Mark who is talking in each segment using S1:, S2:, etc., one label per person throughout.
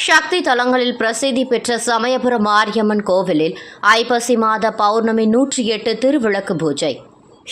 S1: சக்தி தலங்களில் பிரசித்தி பெற்ற சமயபுரம் மாரியம்மன் கோவிலில் ஐப்பசி மாத பௌர்ணமி 108 திருவிளக்கு பூஜை.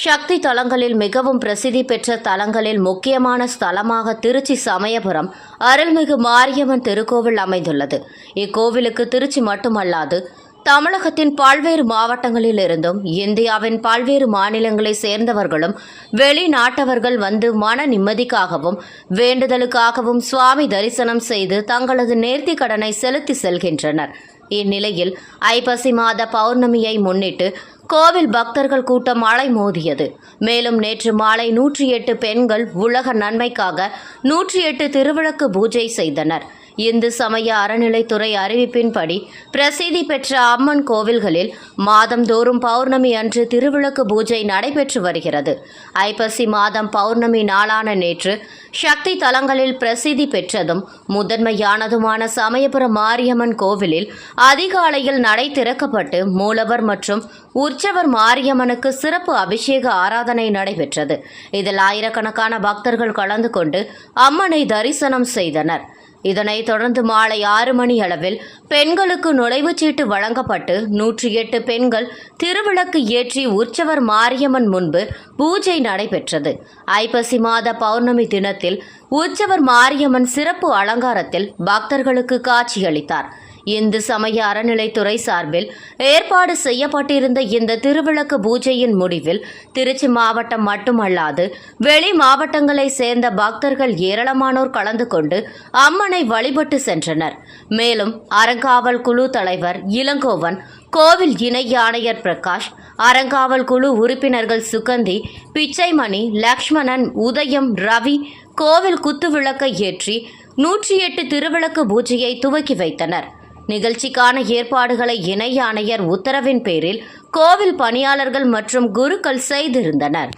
S1: சக்தி தலங்களில் மிகவும் பிரசித்தி பெற்ற தலங்களில் முக்கியமான ஸ்தலமாக திருச்சி சமயபுரம் அருள்மிகு மாரியம்மன் திருக்கோவில் அமைந்துள்ளது. இக்கோவிலுக்கு திருச்சி மட்டுமல்லாது தமிழகத்தின் பல்வேறு மாவட்டங்களில் இருந்தும் இந்தியாவின் பல்வேறு மாநிலங்களை சேர்ந்தவர்களும் வெளிநாட்டவர்கள் வந்து மன நிம்மதிக்காகவும் வேண்டுதலுக்காகவும் சுவாமி தரிசனம் செய்து தங்களது நேர்த்தி கடனை செலுத்தி செல்கின்றனர். இந்நிலையில் ஐப்பசி மாத பௌர்ணமியை முன்னிட்டு கோவில் பக்தர்கள் கூட்டம் அலைமோதியது. மேலும் நேற்று மாலை 108 பெண்கள் உலக நன்மைக்காக 108 திருவிளக்கு பூஜை செய்தனர். இந்து சமய அறநிலைத்துறை அறிவிப்பின்படி பிரசித்தி பெற்ற அம்மன் கோவில்களில் மாதந்தோறும் பௌர்ணமி அன்று திருவிளக்கு பூஜை நடைபெற்று வருகிறது. ஐப்பசி மாதம் பௌர்ணமி நாளான நேற்று சக்தி தலங்களில் பிரசித்தி பெற்றதும் முதன்மையானதுமான சமயபுரம் மாரியம்மன் கோவிலில் அதிகாலையில் நடை திறக்கப்பட்டு மூலவர் மற்றும் உற்சவர் மாரியம்மனுக்கு சிறப்பு அபிஷேக ஆராதனை நடைபெற்றது. இதில் ஆயிரக்கணக்கான பக்தர்கள் கலந்து கொண்டு அம்மனை தரிசனம் செய்தனர். இதனைத் தொடர்ந்து மாலை 6 மணி அளவில் பெண்களுக்கு நுழைவுச்சீட்டு வழங்கப்பட்டு 108 பெண்கள் திருவிளக்கு ஏற்றி உற்சவர் மாரியம்மன் முன்பு பூஜை நடைபெற்றது. ஐப்பசி மாத பௌர்ணமி தினத்தில் உற்சவர் மாரியம்மன் சிறப்பு அலங்காரத்தில் பக்தர்களுக்கு காட்சியளித்தார். இந்து சமய அறநிலைத்துறை சார்பில் ஏற்பாடு செய்யப்பட்டிருந்த இந்த திருவிளக்கு பூஜையின் முடிவில் திருச்சி மாவட்டம் மட்டுமல்லாது வெளி மாவட்டங்களை சேர்ந்த பக்தர்கள் ஏராளமானோர் கலந்து கொண்டு அம்மனை வழிபட்டு சென்றனர். மேலும் அறங்காவல் குழு தலைவர் இளங்கோவன், கோவில் இணை ஆணையர் பிரகாஷ், அறங்காவல் குழு உறுப்பினர்கள் சுகந்தி, பிச்சைமணி, லக்ஷ்மணன், உதயம், ரவி கோவில் குத்துவிளக்கை ஏற்றி 108 திருவிளக்கு பூஜையை துவக்கி வைத்தனர். நிகழ்ச்சிக்கான ஏற்பாடுகளை இணை ஆணையர் உத்தரவின் பேரில் கோவில் பணியாளர்கள் மற்றும் குருக்கள் செய்திருந்தனர்.